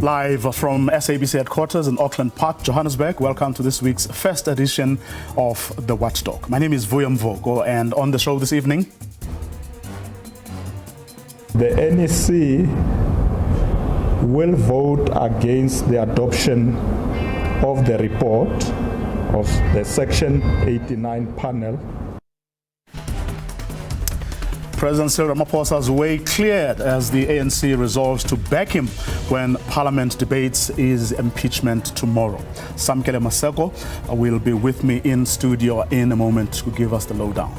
Live from SABC headquarters in Auckland Park, Johannesburg. Welcome to this week's first edition of the Watchdog. My name is Vuyo Mvogo, and on the show this evening, the NEC will vote against the adoption of the report of the Section 89 panel. President Cyril Ramaphosa's way cleared as the ANC resolves to back him when Parliament debates his impeachment tomorrow. Samkele Maseko will be with me in studio in a moment to give us the lowdown.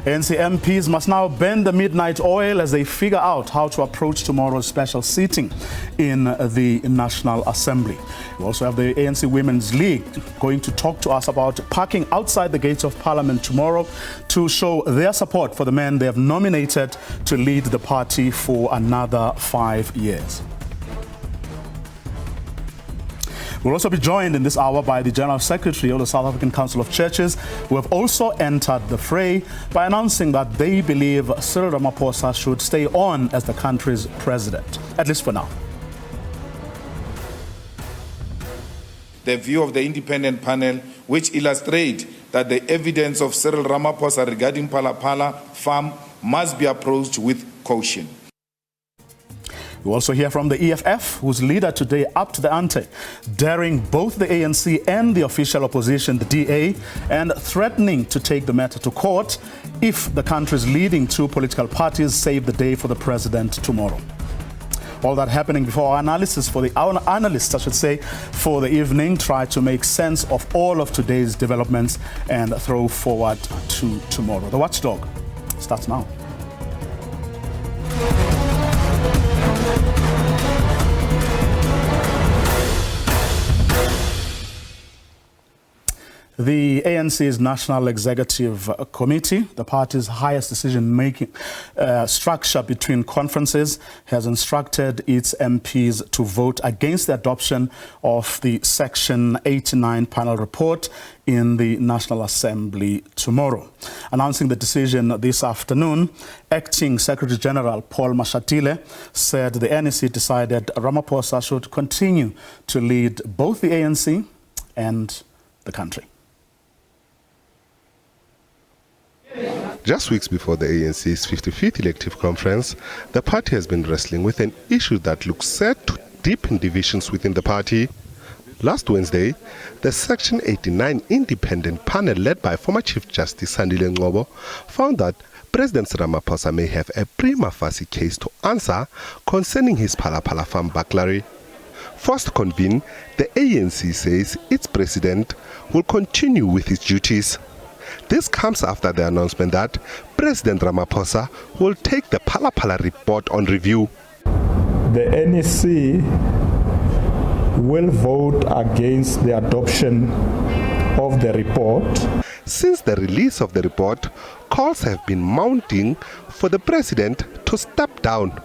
ANC MPs must now bend the midnight oil as they figure out how to approach tomorrow's special sitting in the National Assembly. We also have the ANC Women's League going to talk to us about parking outside the gates of Parliament tomorrow to show their support for the men they have nominated to lead the party for another 5 years. We'll also be joined in this hour by the General Secretary of the South African Council of Churches, who have also entered the fray by announcing that they believe Cyril Ramaphosa should stay on as the country's president, at least for now. The view of the independent panel, which illustrate that the evidence of Cyril Ramaphosa regarding Phala farm must be approached with caution. We also hear from the EFF, whose leader today upped the ante, daring both the ANC and the official opposition, the DA, and threatening to take the matter to court if the country's leading two political parties save the day for the president tomorrow. All that happening before our analysts, for the evening, try to make sense of all of today's developments and throw forward to tomorrow. The Watchdog starts now. The ANC's National Executive Committee, the party's highest decision-making structure between conferences, has instructed its MPs to vote against the adoption of the Section 89 panel report in the National Assembly tomorrow. Announcing the decision this afternoon, Acting Secretary General Paul Mashatile said the NEC decided Ramaphosa should continue to lead both the ANC and the country. Just weeks before the ANC's 55th elective conference, the party has been wrestling with an issue that looks set to deepen divisions within the party. Last Wednesday, the Section 89 independent panel led by former Chief Justice Sandile Ngcobo found that President Ramaphosa may have a prima facie case to answer concerning his Phala farm burglary. Forced to convene, the ANC says its president will continue with his duties. This comes after the announcement that President Ramaphosa will take the Phala report on review. The NEC will vote against the adoption of the report. Since the release of the report, calls have been mounting for the president to step down.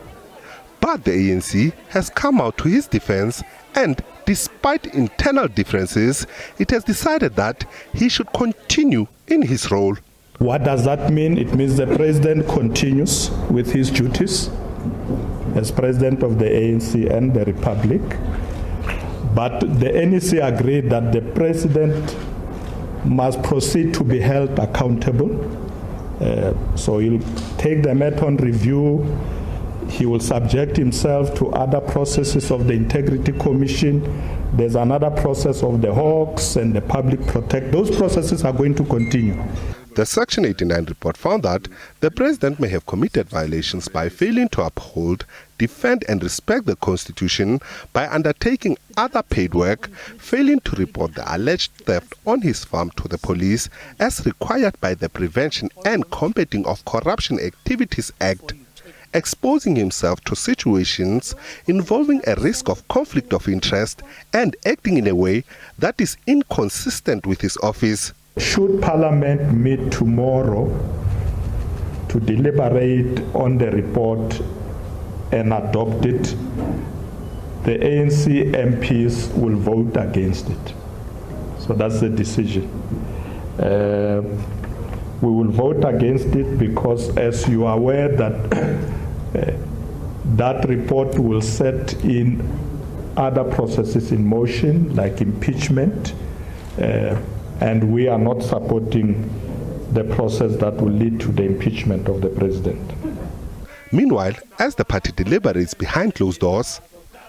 But the ANC has come out to his defense, and despite internal differences, it has decided that he should continue in his role. What does that mean? It means the president continues with his duties as president of the ANC and the Republic. But the NEC agreed that the president must proceed to be held accountable. So he'll take the matter on review. He will subject himself to other processes of the Integrity Commission. There's another process of the Hawks and the Public Protect. Those processes are going to continue. The Section 89 report found that the president may have committed violations by failing to uphold, defend and respect the Constitution, by undertaking other paid work, failing to report the alleged theft on his farm to the police as required by the Prevention and Combating of Corruption Activities Act, exposing himself to situations involving a risk of conflict of interest and acting in a way that is inconsistent with his office. Should Parliament meet tomorrow to deliberate on the report and adopt it, the ANC MPs will vote against it. So that's the decision. We will vote against it because, as you are aware, that that report will set in other processes in motion, like impeachment, and we are not supporting the process that will lead to the impeachment of the president. Meanwhile, as the party deliberates behind closed doors,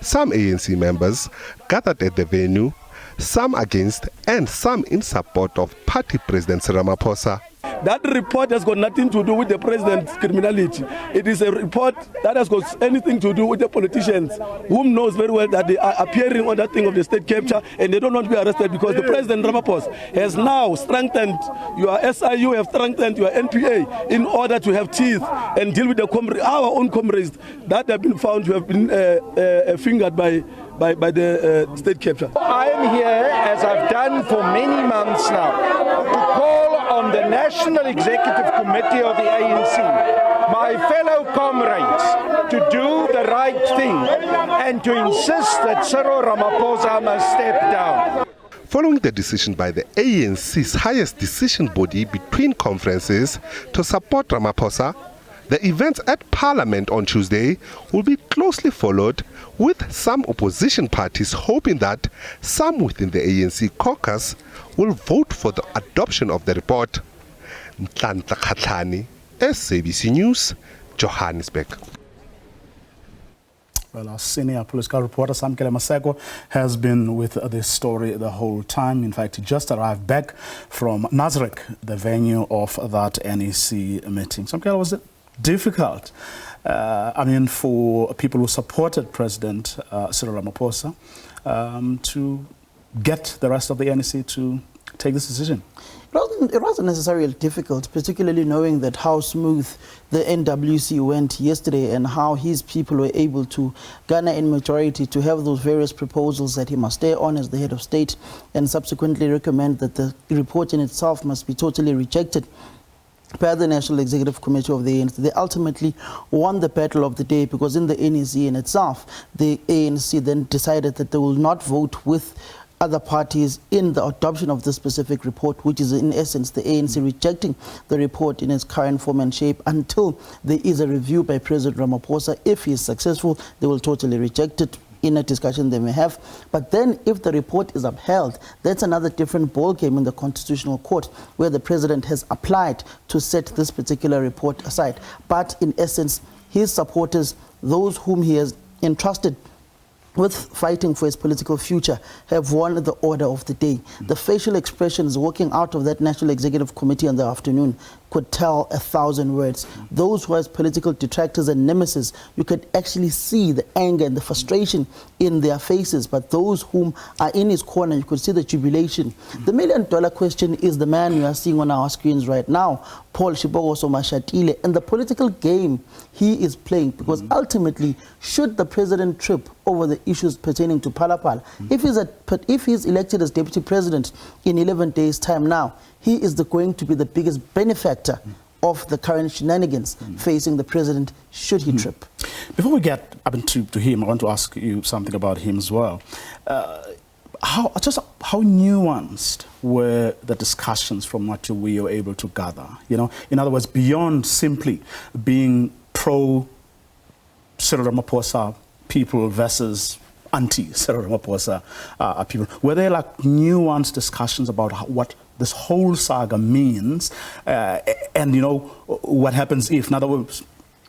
some ANC members gathered at the venue, some against and some in support of party President Ramaphosa. That report has got nothing to do with the president's criminality. It is a report that has got anything to do with the politicians, whom knows very well that they are appearing on that thing of the state capture and they don't want to be arrested because the president Ramaphosa has now strengthened your SIU, have strengthened your NPA in order to have teeth and deal with the our own comrades that have been found to have been fingered by the state capture. I am here, as I've done for many months now, to call on the National Executive Committee of the ANC, my fellow comrades, to do the right thing and to insist that Cyril Ramaphosa must step down. Following the decision by the ANC's highest decision body between conferences to support Ramaphosa, the events at Parliament on Tuesday will be closely followed, with some opposition parties hoping that some within the ANC caucus will vote for the adoption of the report. Ntlantla Khatlani, SABC News, Johannesburg. Well, our senior political reporter, Samkele Maseko, has been with this story the whole time. In fact, he just arrived back from Nasrec, the venue of that NEC meeting. Samkele, was it difficult, I mean, for people who supported President Cyril Ramaphosa to get the rest of the NEC to take this decision? It wasn't necessarily difficult, particularly knowing that how smooth the NWC went yesterday and how his people were able to garner a majority to have those various proposals that he must stay on as the head of state and subsequently recommend that the report in itself must be totally rejected by the National Executive Committee of the ANC. They ultimately won the battle of the day because in the NEC in itself, the ANC then decided that they will not vote with other parties in the adoption of this specific report, which is in essence the ANC rejecting the report in its current form and shape until there is a review by President Ramaphosa. If he is successful, they will totally reject it in a discussion they may have. But then if the report is upheld, that's another different ballgame in the Constitutional Court, where the President has applied to set this particular report aside. But in essence, his supporters, those whom he has entrusted with fighting for his political future, have won the order of the day. The facial expressions walking out of that National Executive Committee in the afternoon could tell 1,000 words. Those who are his political detractors and nemesis, you could actually see the anger and the frustration in their faces. But those whom are in his corner, you could see the jubilation. The million-dollar question is the man you are seeing on our screens right now, Paul Shibogoso Mashatile, and the political game he is playing. Because ultimately, should the president trip over the issues pertaining to Phala, if he's elected as deputy president in 11 days' time now, he is going to be the biggest benefactor of the current shenanigans facing the president should he trip. Before we get up to him, I want to ask you something about him as well. How nuanced were the discussions from what we were able to gather? You know, in other words, beyond simply being pro Cyril Ramaphosa people versus anti-Cyril Ramaphosa people, were there like nuanced discussions about what this whole saga means and, you know, what happens if, in other words,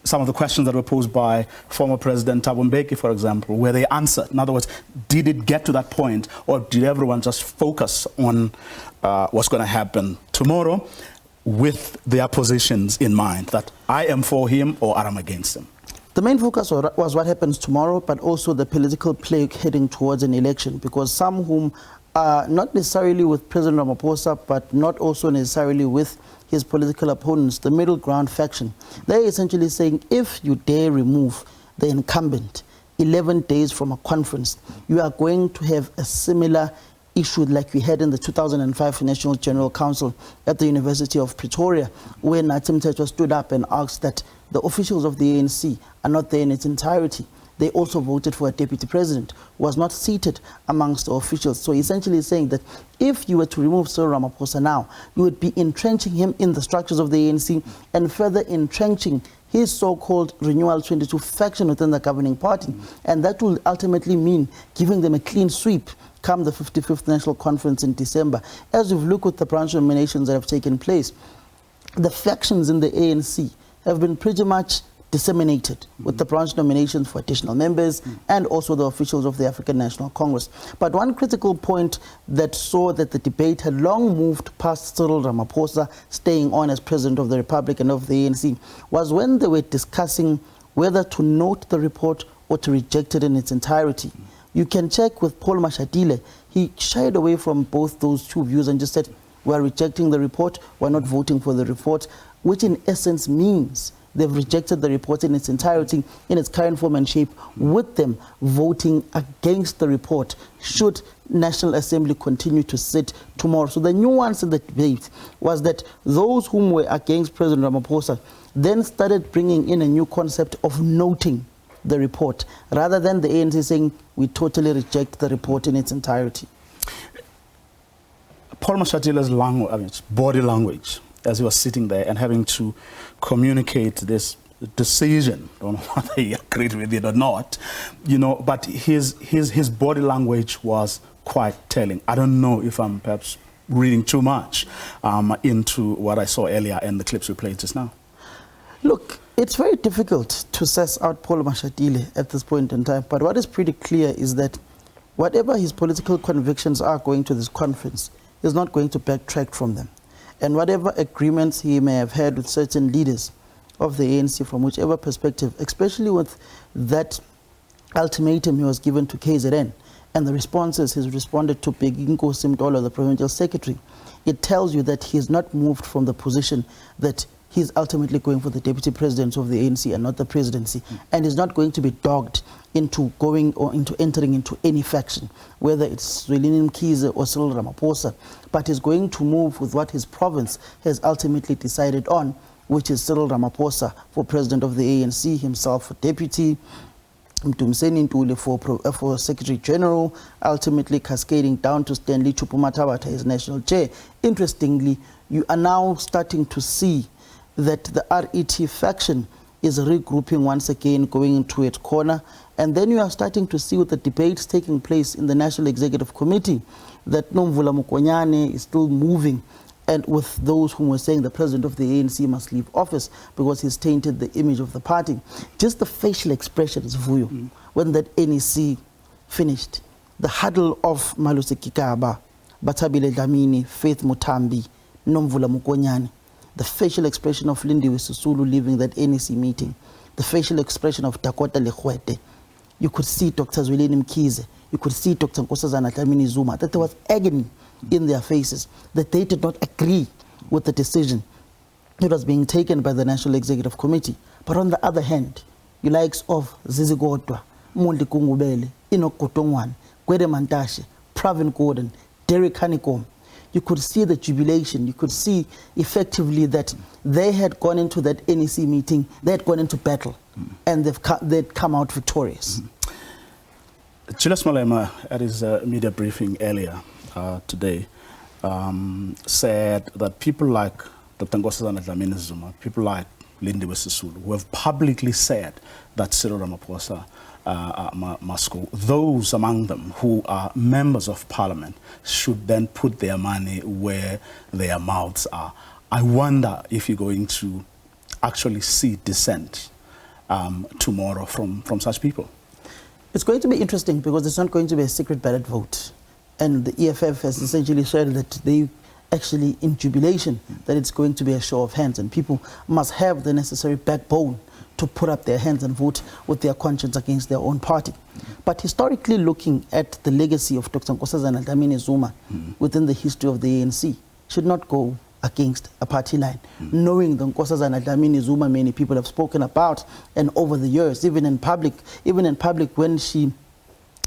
some of the questions that were posed by former President Thabo Mbeki, for example, were they answered? In other words, did it get to that point, or did everyone just focus on what's going to happen tomorrow with their positions in mind, that I am for him or I am against him? The main focus was what happens tomorrow, but also the political plague heading towards an election, because some whom are not necessarily with President Ramaphosa, but not also necessarily with his political opponents, the middle ground faction. They're essentially saying, if you dare remove the incumbent 11 days from a conference, you are going to have a similar issue like we had in the 2005 National General Council at the University of Pretoria, where Nathi Mthethwa stood up and asked that the officials of the ANC are not there in its entirety. They also voted for a deputy president who was not seated amongst the officials. So essentially saying that if you were to remove Cyril Ramaphosa now, you would be entrenching him in the structures of the ANC and further entrenching his so-called Renewal 22 faction within the governing party. And that will ultimately mean giving them a clean sweep come the 55th National Conference in December. As we've looked at the branch nominations that have taken place, the factions in the ANC have been pretty much disseminated with the branch nominations for additional members and also the officials of the African National Congress. But one critical point that saw that the debate had long moved past Cyril Ramaphosa staying on as President of the Republic and of the ANC was when they were discussing whether to note the report or to reject it in its entirety. You can check with Paul Mashatile. He shied away from both those two views and just said, we're rejecting the report, we're not voting for the report, which in essence means they've rejected the report in its entirety, in its current form and shape, with them voting against the report should National Assembly continue to sit tomorrow. So the nuance in the debate was that those whom were against President Ramaphosa then started bringing in a new concept of noting the report, rather than the ANC saying, we totally reject the report in its entirety. Paul Mashatile's language, body language, as he was sitting there and having to communicate this decision, I don't know whether he agreed with it or not, you know, but his body language was quite telling. I don't know if I'm perhaps reading too much into what I saw earlier in the clips we played just now. Look, it's very difficult to suss out Paul Mashatile at this point in time, but what is pretty clear is that whatever his political convictions are going to this conference, he's not going to backtrack from them. And whatever agreements he may have had with certain leaders of the ANC from whichever perspective, especially with that ultimatum he was given to KZN and the responses he's responded to Beginko Simtolo, the provincial secretary, it tells you that he's not moved from the position that he's ultimately going for the deputy presidency of the ANC and not the presidency, and is not going to be dogged into going or into entering into any faction, whether it's Zwelini Mkhize or Cyril Ramaphosa, but is going to move with what his province has ultimately decided on, which is Cyril Ramaphosa for president of the ANC, himself for deputy, Mtumseni Ntuli for Secretary General, ultimately cascading down to Stanley Chupumatabata as national chair. Interestingly, you are now starting to see that the RET faction is regrouping once again, going into its corner. And then you are starting to see with the debates taking place in the National Executive Committee that Nomvula Mokonyane is still moving, and with those who were saying the president of the ANC must leave office because he's tainted the image of the party. Just the facial expressions, Vuyo, when that NEC finished, the huddle of Malusi Kikaba, Batabile Dlamini, Faith Mutambi, Nomvula Mokonyane, the facial expression of Lindiwe Sisulu leaving that NEC meeting, the facial expression of Dakota Lekhwete. You could see Dr. Zwelini Mkhize, you could see Dr. Nkosazana Dlamini Zuma, that there was agony in their faces, that they did not agree with the decision that was being taken by the National Executive Committee. But on the other hand, you likes of Zizi Godwa, Mondi Kungubele, Enoch Kotongwane, Gwede Mantashe, Pravin Gordon, Derek Honeycomb, you could see the jubilation. You could see effectively that they had gone into that NEC meeting, they had gone into battle, and they'd come out victorious. Julius Malema, at his media briefing earlier today, said that people like Dr. Nkosazana Dlamini Zuma, people like Lindiwe Sisulu, who have publicly said that Cyril Ramaphosa must go, those among them who are members of parliament should then put their money where their mouths are. I wonder if you're going to actually see dissent tomorrow from such people. It's going to be interesting because it's not going to be a secret ballot vote. And the EFF has essentially said that they actually in jubilation that it's going to be a show of hands, and people must have the necessary backbone to put up their hands and vote with their conscience against their own party. But historically looking at the legacy of Dr. Nkosazana Dlamini Zuma within the history of the ANC should not go against a party line, knowing the Nkosazana Dlamini Zuma many people have spoken about, and over the years, even in public when she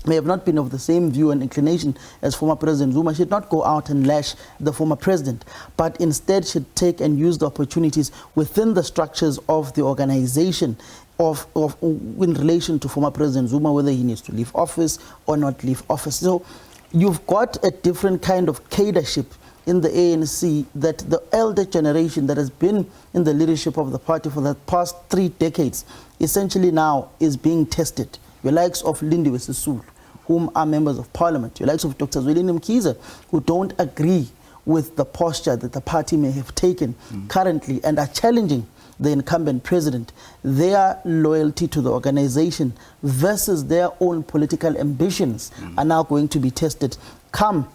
may have not been of the same view and inclination as former President Zuma, she'd not go out and lash the former president, but instead she'd take and use the opportunities within the structures of the organization in relation to former President Zuma, whether he needs to leave office or not leave office. So you've got a different kind of cadership in the ANC, that the elder generation that has been in the leadership of the party for the past 3 decades essentially now is being tested. Your likes of Lindiwe Sisulu, whom are members of parliament, your likes of Dr. Zwelini Mkhize, who don't agree with the posture that the party may have taken currently and are challenging the incumbent president, their loyalty to the organization versus their own political ambitions are now going to be tested come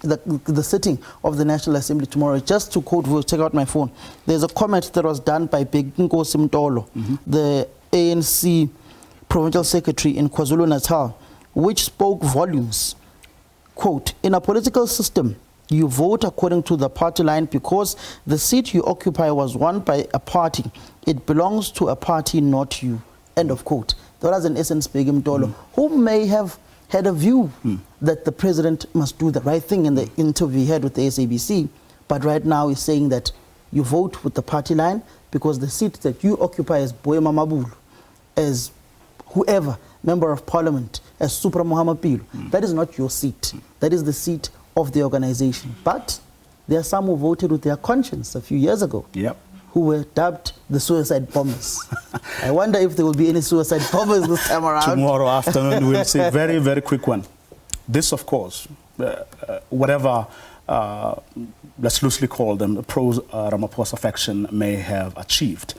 the sitting of the National Assembly tomorrow. Just to quote, we'll check out my phone, there's a comment that was done by Nkosi Mtolo, the ANC Provincial Secretary in KwaZulu-Natal, which spoke volumes. Quote, in a political system, you vote according to the party line because the seat you occupy was won by a party. It belongs to a party, not you. End of quote. That was an essence Begum Dolo, who may have had a view that the president must do the right thing in the interview he had with the SABC, but right now he's saying that you vote with the party line because the seat that you occupy as Boyema Mabulu, as whoever, member of parliament, as Supra Muhammad Pilu, that is not your seat. That is the seat of the organization. But there are some who voted with their conscience a few years ago, who were dubbed the suicide bombers. I wonder if there will be any suicide bombers this time around. Tomorrow afternoon we'll see. Very, very quick one. This, of course, whatever, let's loosely call them, pro-Ramaphosa faction may have achieved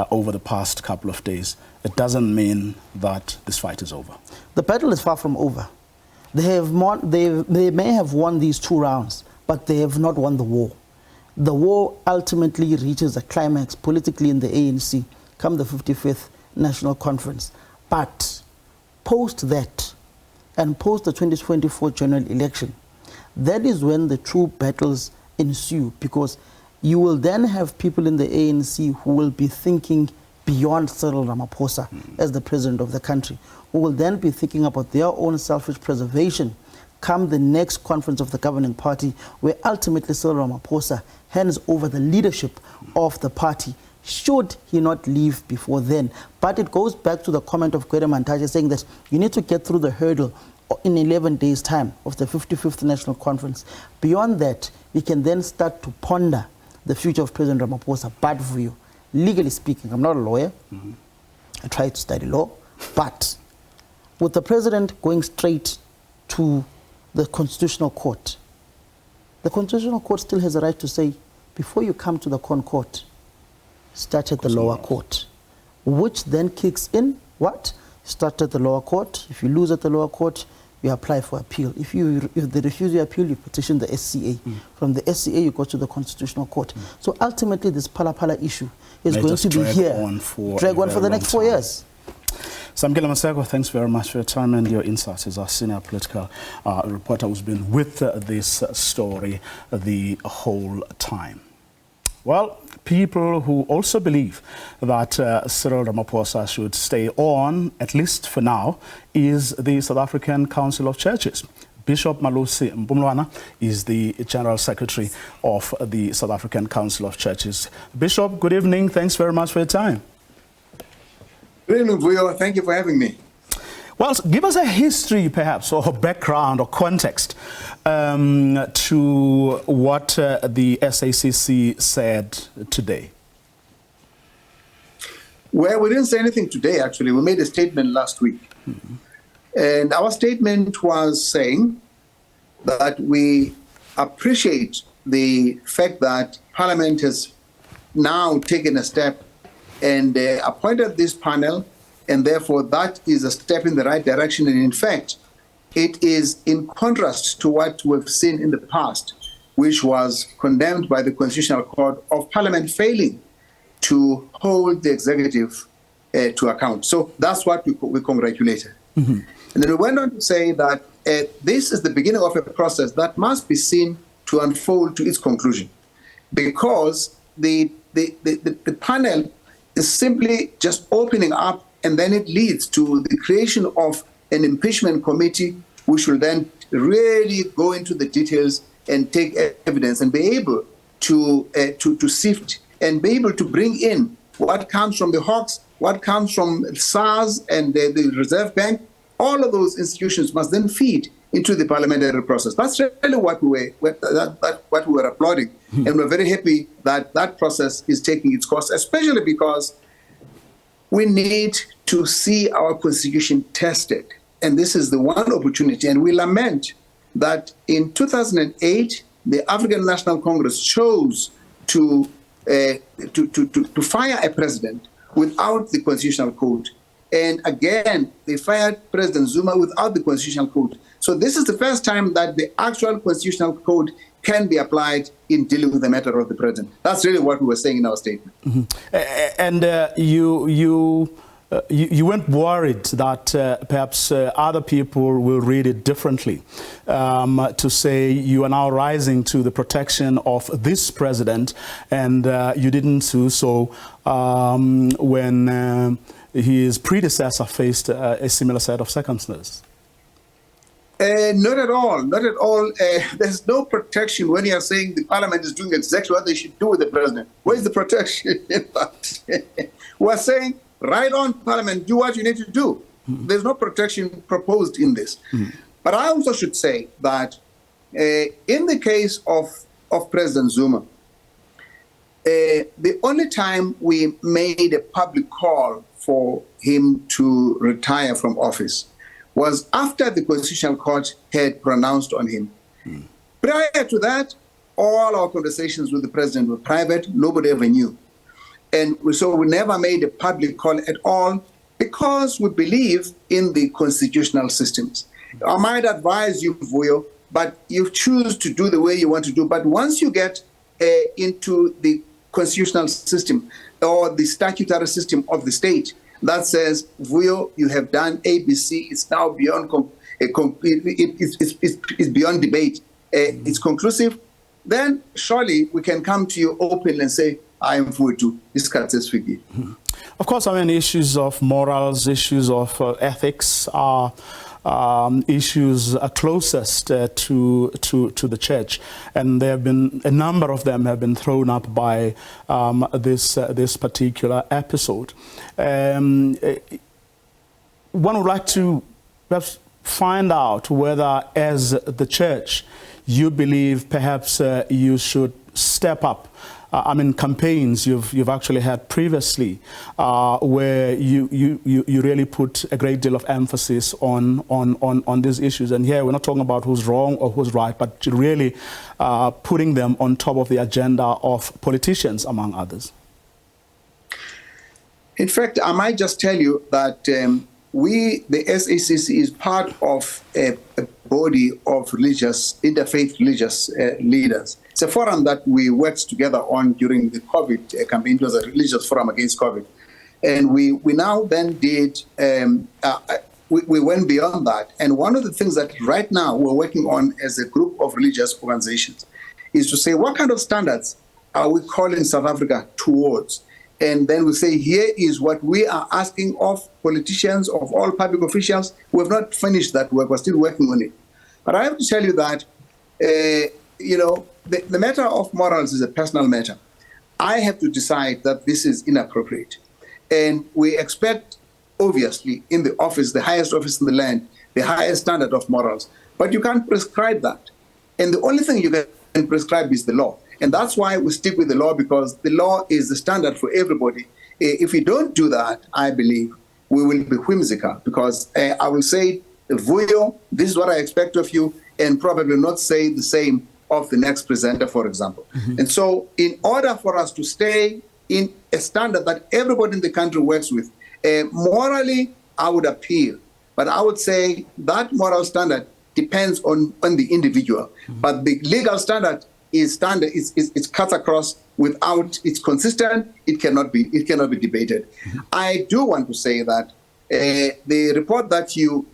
over the past couple of days, it doesn't mean that this fight is over. The battle is far from over. They may have won these 2 rounds, but they have not won the war. The war ultimately reaches a climax politically in the ANC come the 55th National Conference. But post that, and post the 2024 general election, that is when the true battles ensue, because you will then have people in the ANC who will be thinking beyond Cyril Ramaphosa as the president of the country, who will then be thinking about their own selfish preservation come the next conference of the governing party, where ultimately Cyril Ramaphosa hands over the leadership of the party, should he not leave before then. But it goes back to the comment of Gwede Mantashe saying that you need to get through the hurdle in 11 days' time of the 55th National Conference. Beyond that, we can then start to ponder the future of President Ramaphosa. But for you, legally speaking, I'm not a lawyer. I try to study law. But with the president going straight to the Constitutional Court, the Constitutional Court still has a right to say, before you come to the Court, start at the lower court, which then kicks in what? Start at the lower court. If you lose at the lower court, you apply for appeal. If they refuse your appeal, you petition the SCA. From the SCA, you go to the Constitutional Court. So ultimately, this Phala issue is going to be here, drag on for the next 4 years. Samkela Maseko, thanks very much for your time and your insights as our senior political reporter who's been with this story the whole time. Well, people who also believe that Cyril Ramaphosa should stay on, at least for now, is the South African Council of Churches. Bishop Malusi Mpumlwana is the General Secretary of the South African Council of Churches. Bishop, good evening. Thanks very much for your time. Good evening, Vuyo. Thank you for having me. Well, give us a history, perhaps, or background or context to what the SACC said today. Well, we didn't say anything today, actually. We made a statement last week. And our statement was saying that we appreciate the fact that Parliament has now taken a step and appointed this panel, and therefore that is a step in the right direction. And in fact, it is in contrast to what we've seen in the past, which was condemned by the Constitutional Court of Parliament failing to hold the executive to account. So that's what we congratulated. And then we went on to say that this is the beginning of a process that must be seen to unfold to its conclusion. because the panel is simply just opening up, and then it leads to the creation of an impeachment committee, which will then really go into the details and take evidence and be able to sift and be able to bring in what comes from the Hawks, what comes from SARS and the Reserve Bank. All of those institutions must then feed into the parliamentary process. That's really what we were applauding. And we're very happy that that process is taking its course, especially because we need to see our constitution tested. And this is the one opportunity. And we lament that in 2008, the African National Congress chose to fire a president without the constitutional code. And again, they fired President Zuma without the constitutional code. So this is the first time that the actual constitutional code can be applied in dealing with the matter of the president. That's really what we were saying in our statement. And you weren't worried that perhaps other people will read it differently, to say you are now rising to the protection of this president, and you didn't do so when his predecessor faced a similar set of circumstances. Not at all, not at all. There's no protection when you are saying the parliament is doing exactly what they should do with the president. Where's the protection in that? We're saying, right on, parliament, do what you need to do. There's no protection proposed in this. But I also should say that in the case of President Zuma, the only time we made a public call for him to retire from office was after the Constitutional Court had pronounced on him. Prior to that, all our conversations with the president were private. Nobody ever knew. And so we never made a public call at all because we believe in the constitutional systems. I might advise you, Vuyo, but you choose to do the way you want to do. But once you get into the constitutional system or the statutory system of the state that says, Vuyo, you have done ABC, it's now beyond it's beyond debate, it's conclusive, then surely we can come to you openly and say, I am for to discuss this with you. Of course, I mean, issues of morals, issues of ethics are issues closest to the church, and there have been a number of them have been thrown up by this particular episode. One would like to perhaps find out whether, as the church, you believe perhaps you should step up. I mean, campaigns you've actually had previously, where you really put a great deal of emphasis on these issues. And here we're not talking about who's wrong or who's right, but really putting them on top of the agenda of politicians, among others. In fact, I might just tell you that the SACC, is part of a body of religious, interfaith religious leaders. It's a forum that we worked together on during the COVID campaign. It was a religious forum against COVID. And we now then did, we went beyond that. And one of the things that right now we're working on as a group of religious organizations is to say, what kind of standards are we calling South Africa towards? And then we say, here is what we are asking of politicians, of all public officials. We have not finished that work. We're still working on it. But I have to tell you that, the matter of morals is a personal matter. I have to decide that this is inappropriate. And we expect, obviously, in the office, the highest office in the land, the highest standard of morals. But you can't prescribe that. And the only thing you can prescribe is the law. And that's why we stick with the law, because the law is the standard for everybody. If we don't do that, I believe we will be whimsical, because I will say, Vuyo, this is what I expect of you, and probably not say the same of the next presenter, for example. And so in order for us to stay in a standard that everybody in the country works with, morally, I would appeal. But I would say that moral standard depends on the individual. But the legal standard is standard. It's cut across without. It's consistent. It cannot be debated. I do want to say that the report that you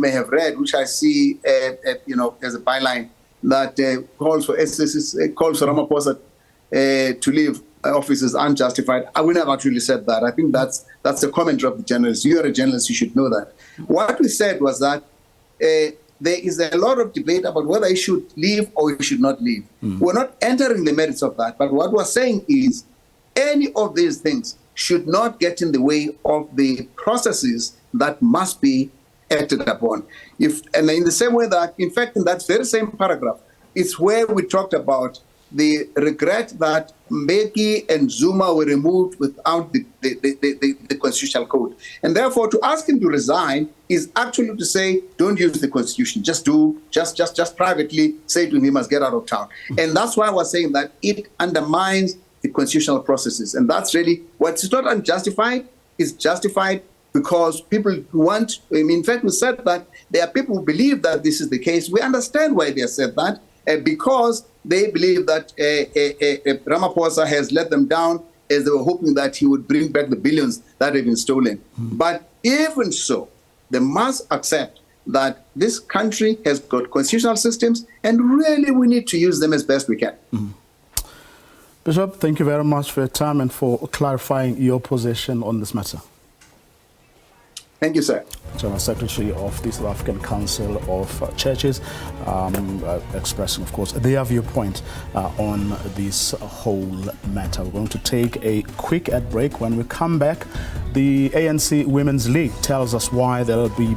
may have read, which I see as a byline, that calls for Ramaphosa to leave office is unjustified. I wouldn't have actually said that. I think that's the commentary of the journalist. You're a journalist, you should know that. What we said was that there is a lot of debate about whether he should leave or he should not leave. We're not entering the merits of that, but what we're saying is any of these things should not get in the way of the processes that must be acted upon. And in the same way that, in fact, in that very same paragraph, it's where we talked about the regret that Mbeki and Zuma were removed without the constitutional code. And therefore, to ask him to resign is actually to say, don't use the constitution. Just privately say to him, he must get out of town. And that's why I was saying that it undermines the constitutional processes. And that's really what's not unjustified, is justified because people want, in fact, we said that there are people who believe that this is the case. We understand why they said that, because they believe that Ramaphosa has let them down as they were hoping that he would bring back the billions that have been stolen. But even so, they must accept that this country has got constitutional systems and really we need to use them as best we can. Bishop, thank you very much for your time and for clarifying your position on this matter. Thank you, sir. General Secretary of the South African Council of Churches, expressing, of course, their viewpoint on this whole matter. We're going to take a quick ad break. When we come back, the ANC Women's League tells us why they'll be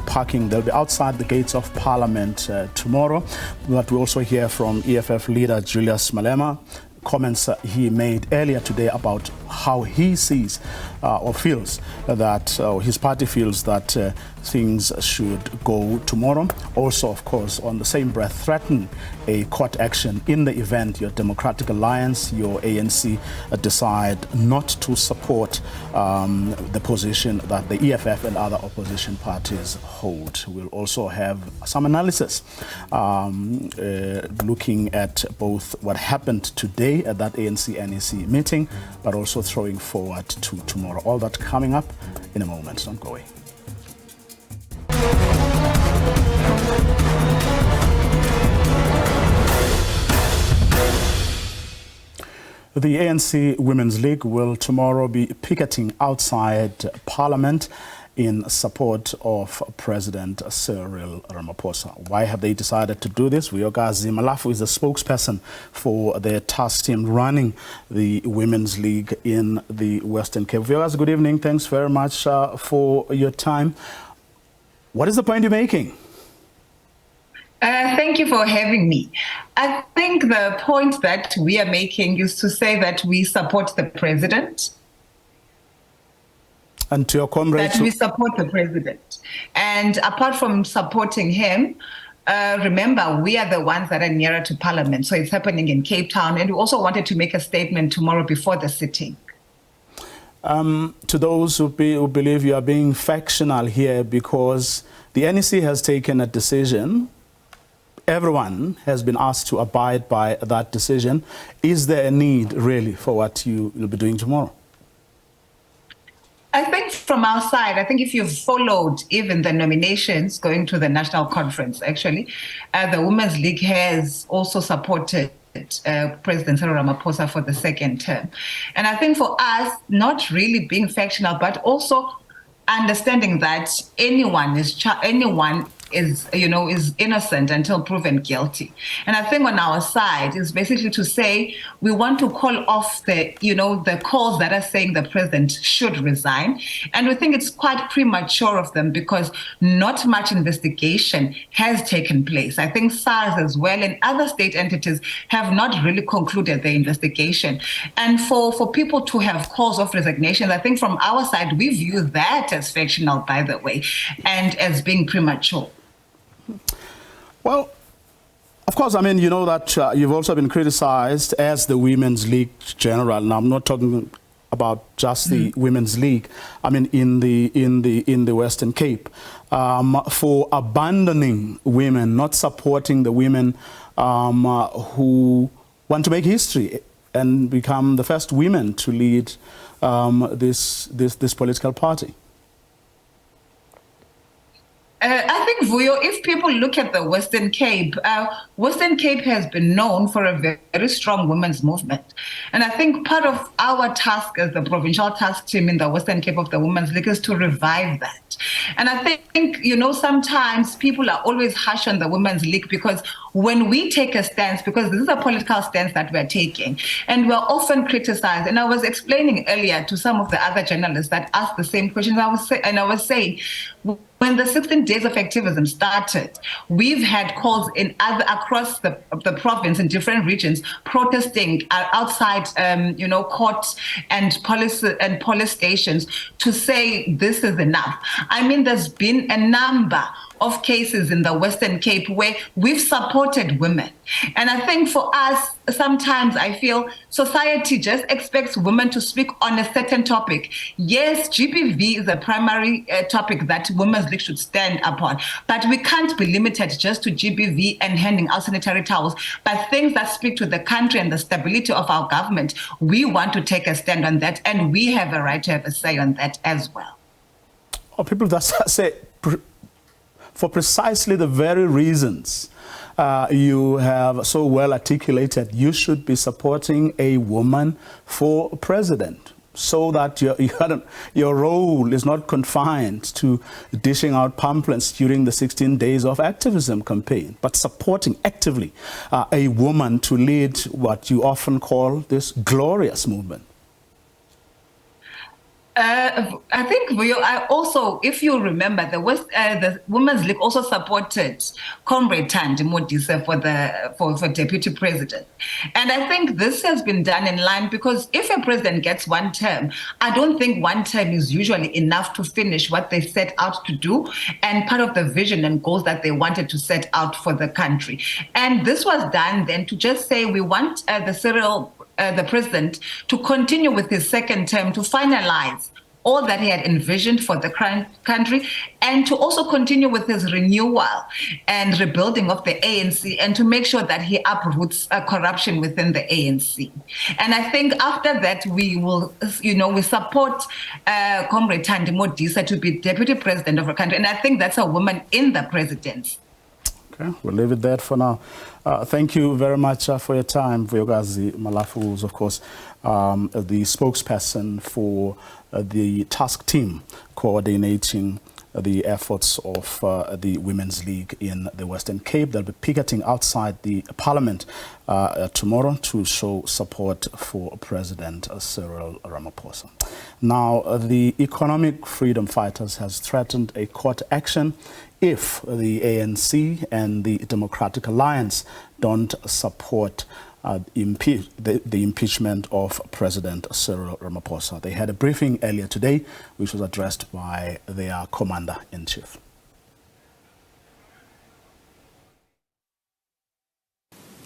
outside the gates of Parliament tomorrow. But we also hear from EFF leader Julius Malema, comments he made earlier today about how he sees or feels that his party feels that things should go tomorrow. Also, of course, on the same breath, threaten a court action in the event your Democratic Alliance, your ANC, decide not to support the position that the EFF and other opposition parties hold. We'll also have some analysis looking at both what happened today at that ANC NEC meeting, but also throwing forward to tomorrow. All that coming up in a moment. Don't go away. The ANC Women's League will tomorrow be picketing outside Parliament in support of President Cyril Ramaphosa. Why have they decided to do this? Vuyokazi Malafu is the spokesperson for their task team running the Women's League in the Western Cape. Vuyokazi, good evening. Thanks very much for your time. What is the point you're making? Thank you for having me. I think the point that we are making is to say that we support the president. And to your comrades? That we support the president. And apart from supporting him, remember, we are the ones that are nearer to Parliament. So it's happening in Cape Town. And we also wanted to make a statement tomorrow before the sitting. To those who believe you are being factional here, because the NEC has taken a decision, everyone has been asked to abide by that decision. Is there a need really for what you will be doing tomorrow? I think from our side, I think if you've followed even the nominations going to the national conference, actually, the Women's League has also supported President Cyril Ramaphosa for the second term. And I think for us, not really being factional, but also understanding that anyone is innocent until proven guilty. And I think on our side is basically to say we want to call off the calls that are saying the president should resign. And we think it's quite premature of them because not much investigation has taken place. I think SARS as well and other state entities have not really concluded the investigation. And for people to have calls of resignation, I think from our side, we view that as factional, by the way, and as being premature. Well, of course, I mean, you know that you've also been criticized as the Women's League General. Now, I'm not talking about just the Women's League. I mean, in the Western Cape, for abandoning women, not supporting the women who want to make history and become the first women to lead this political party. I think, Vuyo, if people look at the Western Cape has been known for a very strong women's movement. And I think part of our task as the provincial task team in the Western Cape of the Women's League is to revive that. And I think, sometimes people are always harsh on the Women's League because when we take a stance, because this is a political stance that we're taking, and we're often criticized. And I was explaining earlier to some of the other journalists that asked the same questions. I was saying, when the 16 days of activism started, we've had calls across the province in different regions protesting outside, courts and police stations to say this is enough. I mean, there's been a number of cases in the Western Cape where we've supported women. And I think for us, sometimes I feel society just expects women to speak on a certain topic. Yes, GBV is a primary topic that Women's League should stand upon, but we can't be limited just to GBV and handing out sanitary towels. But things that speak to the country and the stability of our government, we want to take a stand on that, and we have a right to have a say on that as well. Or people that say, for precisely the very reasons you have so well articulated, you should be supporting a woman for president, so that your role is not confined to dishing out pamphlets during the 16 days of activism campaign, but supporting actively a woman to lead what you often call this glorious movement. I think if you remember, the Women's League also supported Comrade Thandi Modise for deputy president. And I think this has been done in line because if a president gets one term, I don't think one term is usually enough to finish what they set out to do and part of the vision and goals that they wanted to set out for the country. And this was done then to just say we want the president to continue with his second term, to finalize all that he had envisioned for the country, and to also continue with his renewal and rebuilding of the ANC, and to make sure that he uproots corruption within the ANC. And I think after that, we will, we support Comrade Thandi Modise to be deputy president of our country. And I think that's a woman in the presidency. Okay, we'll leave it there for now. Thank you very much for your time. Vuyokazi Malafu, who's, of course, the spokesperson for the task team coordinating the efforts of the Women's League in the Western Cape. They'll be picketing outside the Parliament tomorrow to show support for President Cyril Ramaphosa. Now, the economic freedom fighters has threatened a court action if the ANC and the Democratic Alliance don't support the impeachment of President Cyril Ramaphosa. They had a briefing earlier today, which was addressed by their commander-in-chief.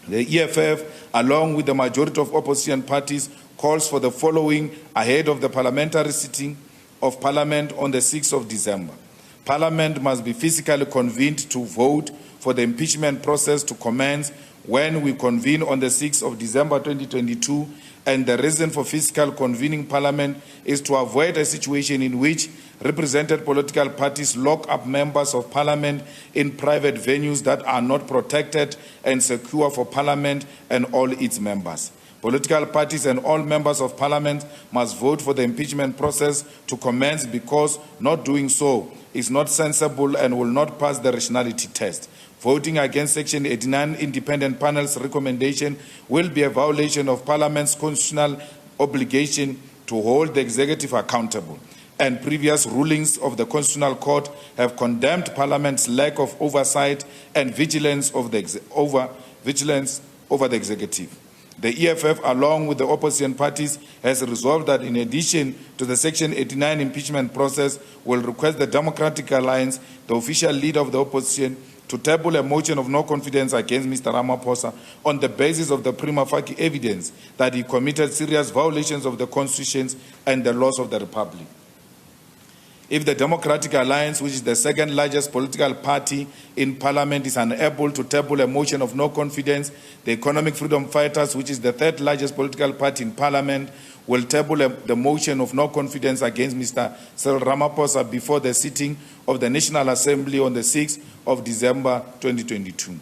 The EFF, along with the majority of opposition parties, calls for the following ahead of the parliamentary sitting of Parliament on the 6th of December. Parliament must be physically convened to vote for the impeachment process to commence when we convene on the 6th of December 2022, and the reason for physical convening Parliament is to avoid a situation in which represented political parties lock up members of Parliament in private venues that are not protected and secure for Parliament and all its members. Political parties and all members of Parliament must vote for the impeachment process to commence, because not doing so is not sensible and will not pass the rationality test. Voting against Section 89 independent panel's recommendation will be a violation of Parliament's constitutional obligation to hold the executive accountable. And previous rulings of the Constitutional Court have condemned Parliament's lack of oversight and vigilance over the executive. The EFF, along with the opposition parties, has resolved that in addition to the Section 89 impeachment process, will request the Democratic Alliance, the official leader of the opposition, to table a motion of no confidence against Mr. Ramaphosa on the basis of the prima facie evidence that he committed serious violations of the constitutions and the laws of the Republic. If the Democratic Alliance, which is the second largest political party in Parliament, is unable to table a motion of no confidence, the Economic Freedom Fighters, which is the third largest political party in Parliament, will table the motion of no confidence against Mr. Cyril Ramaphosa before the sitting of the National Assembly on the 6th of December 2022.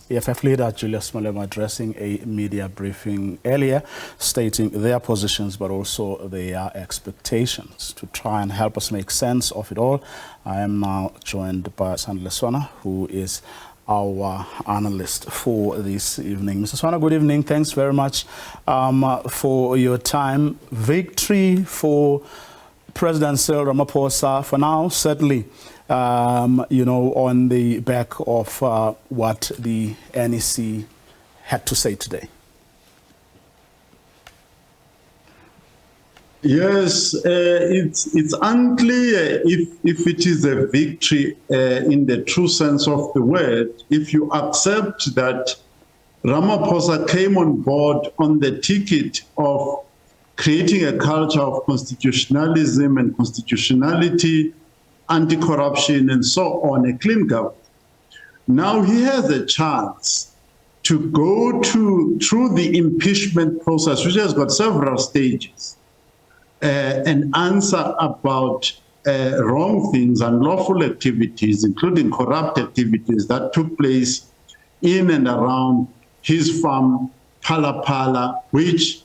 EFF leader Julius Malema addressing a media briefing earlier, stating their positions but also their expectations. To try and help us make sense of it all, I am now joined by Sandile Swana, who is our analyst for this evening. Mr. Swana, good evening. Thanks very much for your time. Victory for President Cyril Ramaphosa for now, certainly. You know, on the back of what the NEC had to say today. Yes, it's unclear if it is a victory in the true sense of the word, if you accept that Ramaphosa came on board on the ticket of creating a culture of constitutionalism and constitutionality, anti-corruption, and so on, a clean government. Now he has a chance to go through the impeachment process, which has got several stages, and answer about wrong things, unlawful activities, including corrupt activities that took place in and around his farm, Phala, which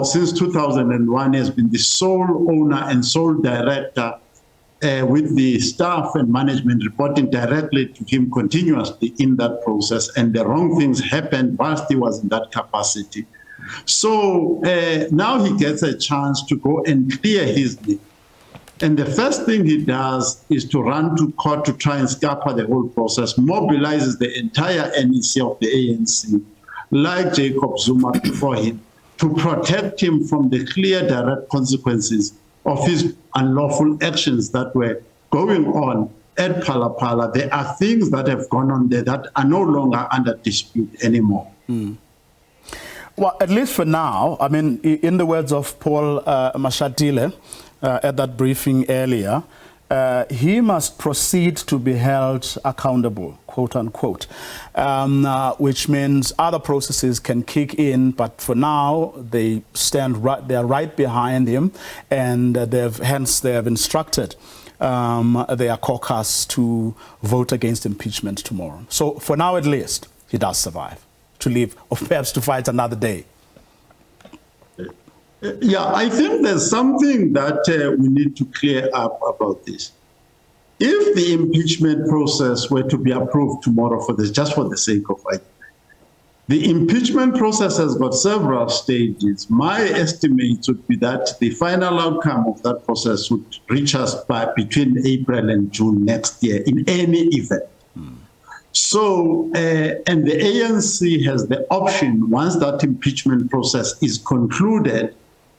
since 2001 has been the sole owner and sole director, with the staff and management reporting directly to him continuously in that process, and the wrong things happened whilst he was in that capacity. So now he gets a chance to go and clear his name. And the first thing he does is to run to court to try and scupper the whole process, mobilizes the entire NEC of the ANC, like Jacob Zuma before him, to protect him from the clear direct consequences of his unlawful actions that were going on at Phala. There are things that have gone on there that are no longer under dispute anymore. Well, at least for now, I mean, in the words of Paul Mashatile at that briefing earlier, he must proceed to be held accountable, quote unquote, which means other processes can kick in, but for now they they're right behind him, and hence they have instructed their caucus to vote against impeachment tomorrow. So for now, at least, he does survive to live, or perhaps to fight another day. Yeah, I think there's something that we need to clear up about this. If the impeachment process were to be approved tomorrow just for the sake of it, the impeachment process has got several stages. My estimate would be that the final outcome of that process would reach us by between April and June next year in any event. So, and the ANC has the option, once that impeachment process is concluded,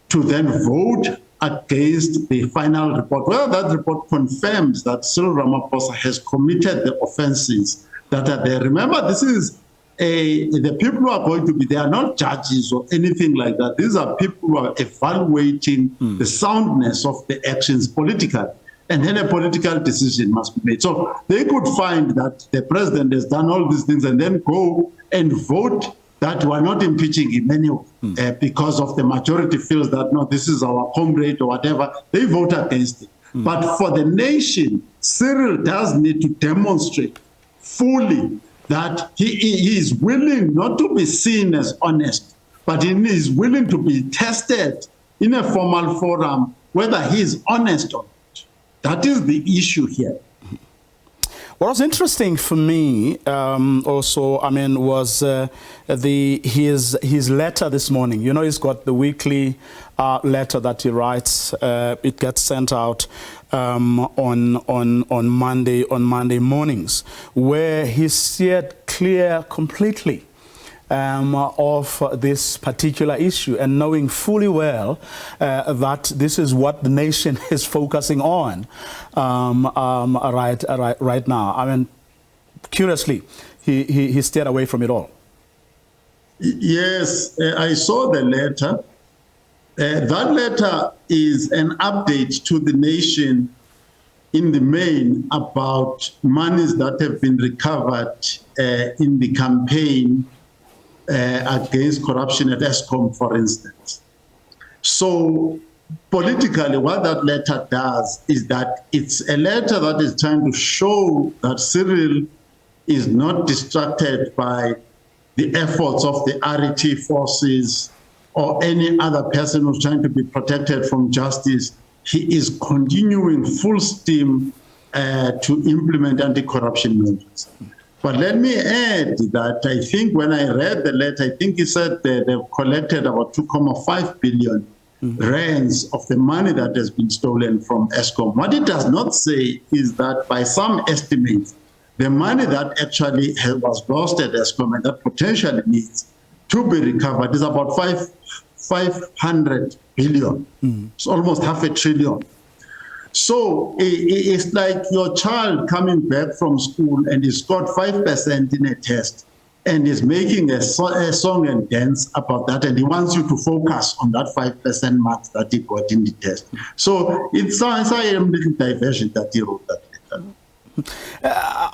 to then vote against the final report. Well, that report confirms that Cyril Ramaphosa has committed the offenses that are there. Remember, this is the people who are going to be, they are not judges or anything like that. These are people who are evaluating the soundness of the actions politically. And then a political decision must be made. So they could find that the president has done all these things and then go and vote that we're not impeaching him anyway, because of the majority feels that, no, this is our comrade or whatever. They vote against it. But for the nation, Cyril does need to demonstrate fully that he is willing not to be seen as honest, but he is willing to be tested in a formal forum, whether he is honest or not. That is the issue here. What was interesting for me also, I mean, was his letter this morning. You know, he's got the weekly letter that he writes. It gets sent out on Monday mornings, where he steered clear completely of this particular issue, and knowing fully well that this is what the nation is focusing on right now. I mean, curiously, he steered away from it all. Yes, I saw the letter. That letter is an update to the nation in the main about monies that have been recovered in the campaign against corruption at ESCOM, for instance. So politically, what that letter does is that it's a letter that is trying to show that Cyril is not distracted by the efforts of the RET forces or any other person who's trying to be protected from justice. He is continuing full steam to implement anti-corruption measures. But let me add that I think when I read the letter, I think he said they've collected about 2.5 billion rands of the money that has been stolen from ESCOM. What it does not say is that by some estimates, the money that actually was lost at ESCOM and that potentially needs to be recovered is about 500 billion. It's almost $500 billion. So it's like your child coming back from school and he scored 5% in a test and is making a song and dance about that, and he wants you to focus on that 5% marks that he got in the test. So it's a little diversion that he wrote that letter.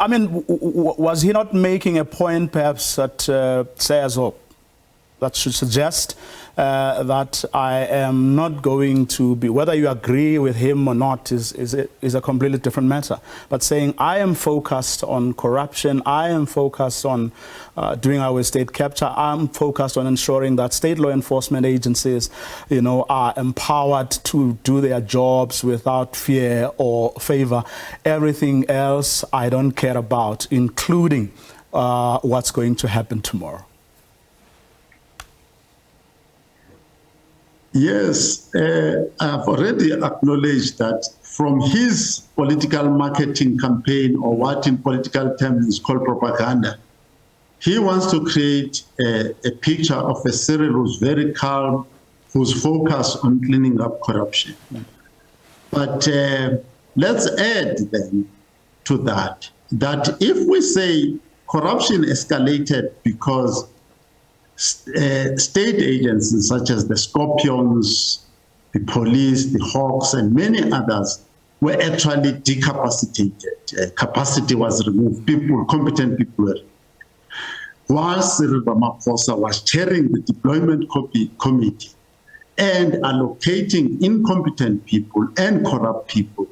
I mean, was he not making a point perhaps that says, or that should suggest that I am not going to be, whether you agree with him or not is a completely different matter, but saying I am focused on corruption, I am focused on doing our state capture, I'm focused on ensuring that state law enforcement agencies, you know, are empowered to do their jobs without fear or favor. Everything else I don't care about, including what's going to happen tomorrow. Yes, I've already acknowledged that from his political marketing campaign, or what in political terms is called propaganda, he wants to create a picture of a Cyril who's very calm, who's focused on cleaning up corruption. But let's add then to that if we say corruption escalated because state agencies such as the Scorpions, the police, the Hawks, and many others were actually decapacitated. Capacity was removed. Competent people were removed. While Cyril Ramaphosa was chairing the deployment committee and allocating incompetent people and corrupt people,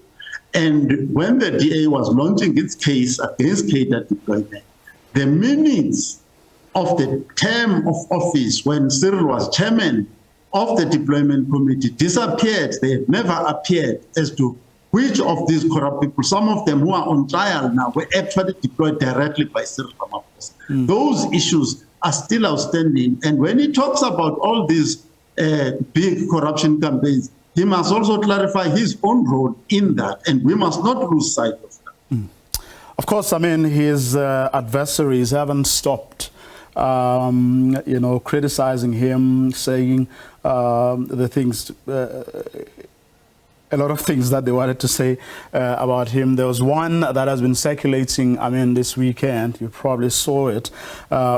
and when the DA was launching its case against cadre deployment, the minutes of the term of office when Cyril was chairman of the deployment committee disappeared. They have never appeared as to which of these corrupt people, some of them who are on trial now, were actually deployed directly by Cyril Ramaphosa. Those issues are still outstanding. And when he talks about all these big corruption campaigns, he must also clarify his own role in that, and we must not lose sight of that. Of course, I mean, his adversaries haven't stopped you know, criticizing him, saying the things, a lot of things that they wanted to say about him. There was one that has been circulating, I mean, this weekend, you probably saw it,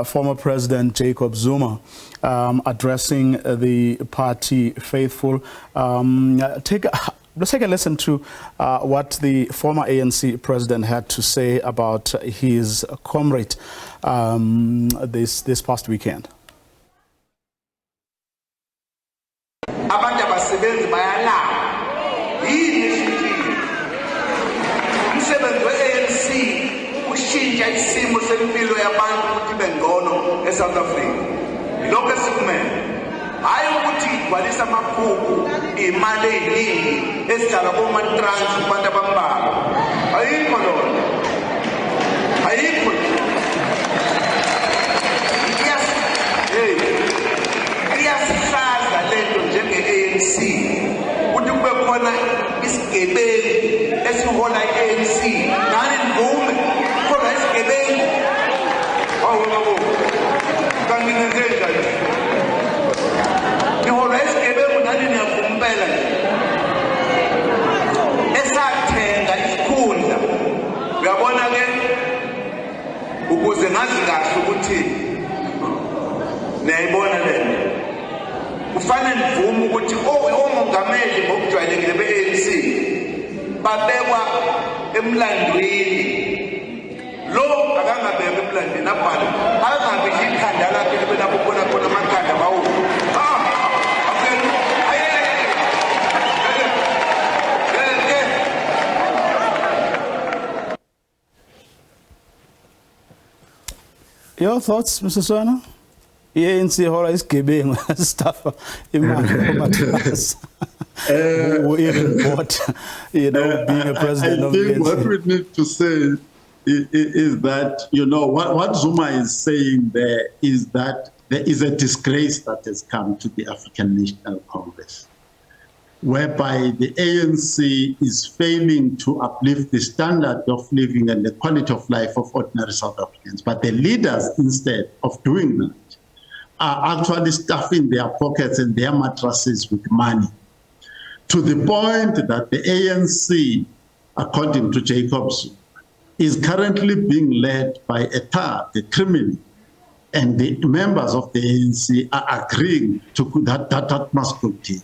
former President Jacob Zuma addressing the party faithful. Let's take a listen to what the former ANC president had to say about his comrade this past weekend. hayi ukuthi igcwalisa amaphupho imali eziningi ezidala boma-trans kubantu abambalwa. Ayikho lona, ayikho. Iyasihlaza lento njenge-ANC ukuthi kube khona isigebengu esihola i-ANC. Nani nivume khona isigebengu? Hawu yabo, kanti nenzenjani? Nihola isigebengu nani niyavumpela nje? Esathenga isikhundla. Uyabona-ke ukuze ngazi kahle ukuthi niyayibona lento. Kufanele nivume ukuthi omongameli ngokujwayelekile be-ANC babekwa emlandweni. Lo akangabekwa emlandweni abhale angabi ikhanda lakhe libe nabo Your thoughts, Mr. Swana? ANC horror is giving stuff in who even bought, being a president of the ANC. I think what we need to say is that, what Zuma is saying there is that there is a disgrace that has come to the African National Congress, whereby the ANC is failing to uplift the standard of living and the quality of life of ordinary South Africans. But the leaders, instead of doing that, are actually stuffing their pockets and their mattresses with money, to the point that the ANC, according to Jacobs, is currently being led by a thug, a criminal, and the members of the ANC are agreeing to that must continue.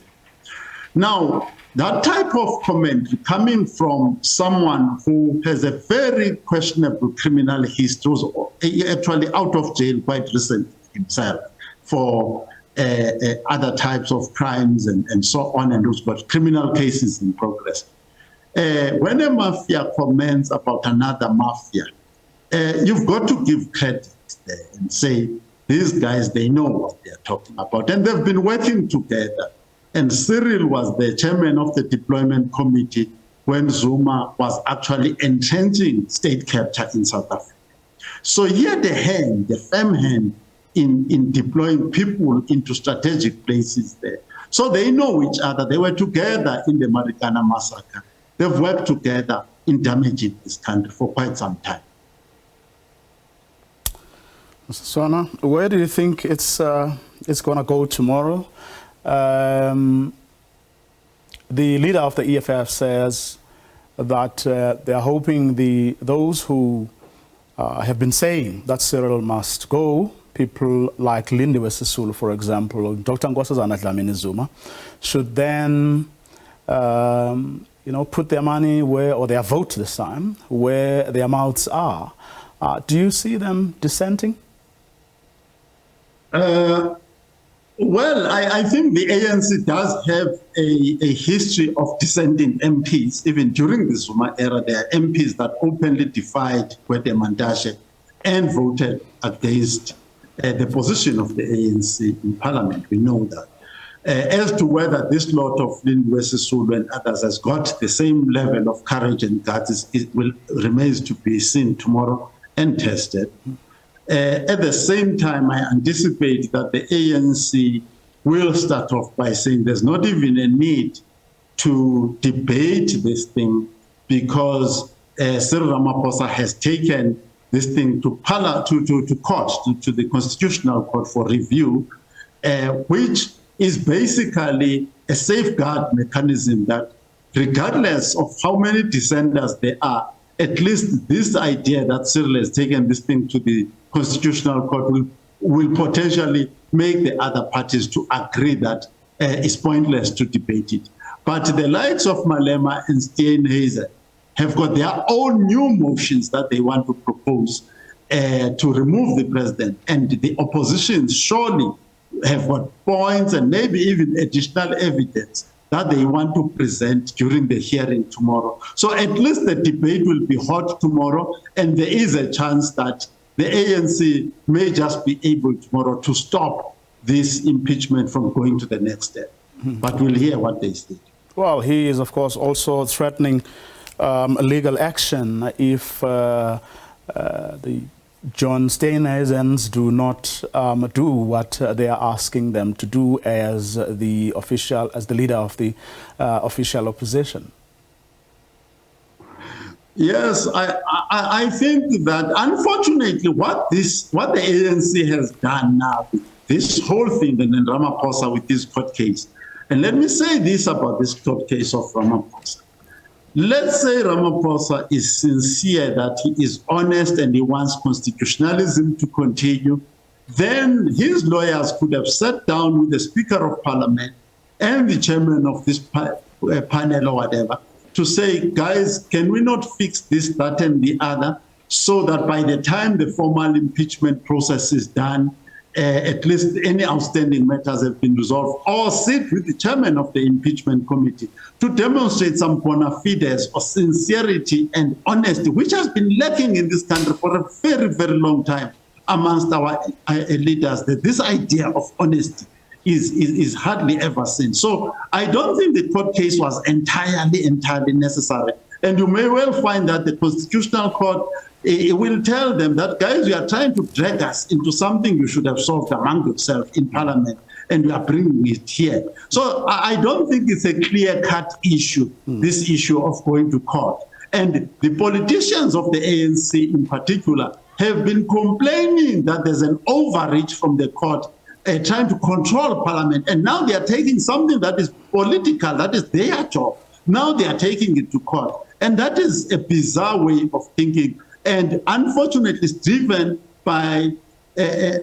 Now, that type of comment coming from someone who has a very questionable criminal history, was actually out of jail quite recently himself for other types of crimes and so on, and who's got criminal cases in progress. When a mafia comments about another mafia, you've got to give credit there and say, these guys, they know what they're talking about, and they've been working together. And Cyril was the chairman of the deployment committee when Zuma was actually entrenching state capture in South Africa. So he had a hand, a firm hand, in deploying people into strategic places there. So they know each other. They were together in the Marikana massacre. They've worked together in damaging this country for quite some time. Mr. Swana, where do you think it's going to go tomorrow? The leader of the EFF says that they are hoping those who have been saying that Cyril must go, people like Lindiwe Sisulu, for example, or Dr. Nkosazana Dlamini Zuma, should then put their money where, or their vote this time, where their mouths are. Do you see them dissenting? Well, I think the ANC does have a history of dissenting MPs. Even during the Zuma era, there are MPs that openly defied Kwete Mantashe and voted against the position of the ANC in Parliament. We know that. As to whether this lot of Lindiwe Sisulu and others has got the same level of courage and guts, remains to be seen tomorrow and tested. At the same time, I anticipate that the ANC will start off by saying there's not even a need to debate this thing, because Cyril Ramaphosa has taken this thing to Phala, to court, to the Constitutional Court for review, which is basically a safeguard mechanism that regardless of how many dissenters there are, at least this idea that Cyril has taken this thing to the Constitutional Court will potentially make the other parties to agree that it's pointless to debate it. But the likes of Malema and Steenhuisen have got their own new motions that they want to propose to remove the president, and the opposition surely have got points and maybe even additional evidence that they want to present during the hearing tomorrow. So at least the debate will be hot tomorrow, and there is a chance that the ANC may just be able tomorrow to stop this impeachment from going to the next step. But we'll hear what they say. Well, he is, of course, also threatening legal action if the John Steenhuisens do not do what they are asking them to do as the leader of the official opposition. Yes, I think that unfortunately what the ANC has done now, this whole thing, and then Ramaphosa with this court case, and let me say this about this court case of Ramaphosa. Let's say Ramaphosa is sincere, that he is honest and he wants constitutionalism to continue, then his lawyers could have sat down with the Speaker of Parliament and the chairman of this panel or whatever to say, guys, can we not fix this, that, and the other, so that by the time the formal impeachment process is done, at least any outstanding matters have been resolved, or sit with the chairman of the impeachment committee to demonstrate some bona fides or sincerity and honesty, which has been lacking in this country for a very, very long time. amongst our leaders that this idea of honesty is hardly ever seen. So I don't think the court case was entirely necessary. And you may well find that the Constitutional Court it will tell them that, guys, you are trying to drag us into something you should have solved among yourself in Parliament, and you are bringing it here. So I don't think it's a clear-cut issue, this issue of going to court. And the politicians of the ANC in particular have been complaining that there's an overreach from the court trying to control Parliament. And now they are taking something that is political, that is their job. Now they are taking it to court. And that is a bizarre way of thinking. And unfortunately, it's driven by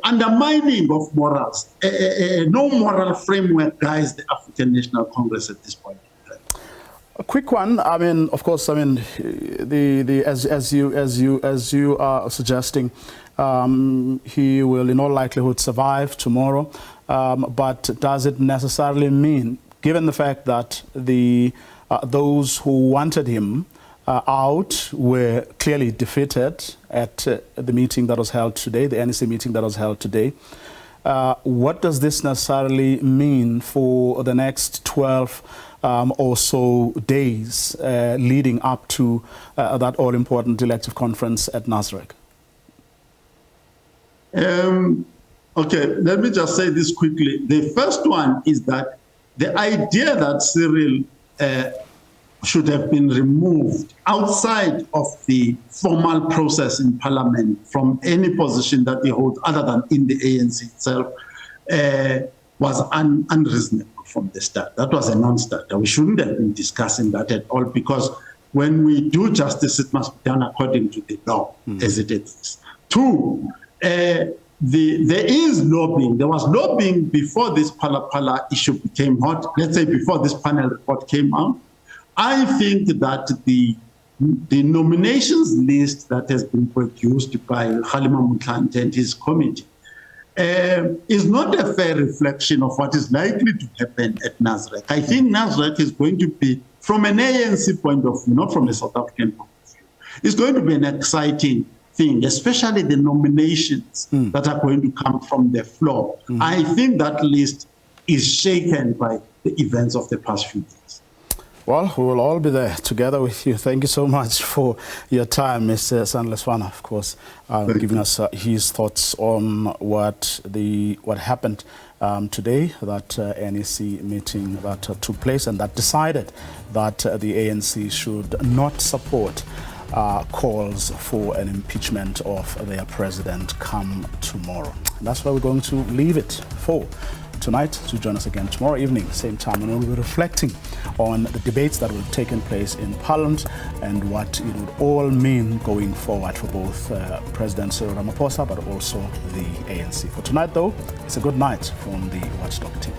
undermining of morals. No moral framework guides the African National Congress at this point. A quick one. I mean, of course, I mean, as you are suggesting, he will in all likelihood survive tomorrow. But does it necessarily mean, given the fact that those who wanted him out were clearly defeated at the meeting that was held today, the NEC meeting that was held today, what does this necessarily mean for the next 12 or so days leading up to that all-important elective conference at Nasrec? Okay, let me just say this quickly. The first one is that the idea that Cyril should have been removed outside of the formal process in Parliament from any position that he holds other than in the ANC itself was unreasonable from the start. That was a non-starter. We shouldn't have been discussing that at all, because when we do justice, it must be done according to the law as it is. Two, there is lobbying. There was lobbying before this Phala issue became hot. Let's say before this panel report came out. I think that the nominations list that has been produced by Kgalema Motlanthe and his committee is not a fair reflection of what is likely to happen at Nasrec. I think Nasrec is going to be, from an ANC point of view, not from a South African point of view, it's going to be an exciting thing, especially the nominations that are going to come from the floor. I think that list is shaken by the events of the past few days. Well, we will all be there together with you. Thank you so much for your time, Mr. Sanleswana, of course, giving us his thoughts on what happened today, that NEC meeting that took place and that decided that the ANC should not support calls for an impeachment of their president come tomorrow. And that's where we're going to leave it for tonight. To join us again tomorrow evening, same time, and we'll be reflecting on the debates that will have taken place in Parliament and what it would all mean going forward for both President Cyril Ramaphosa but also the ANC. For tonight, though, it's a good night from the Watchdog team.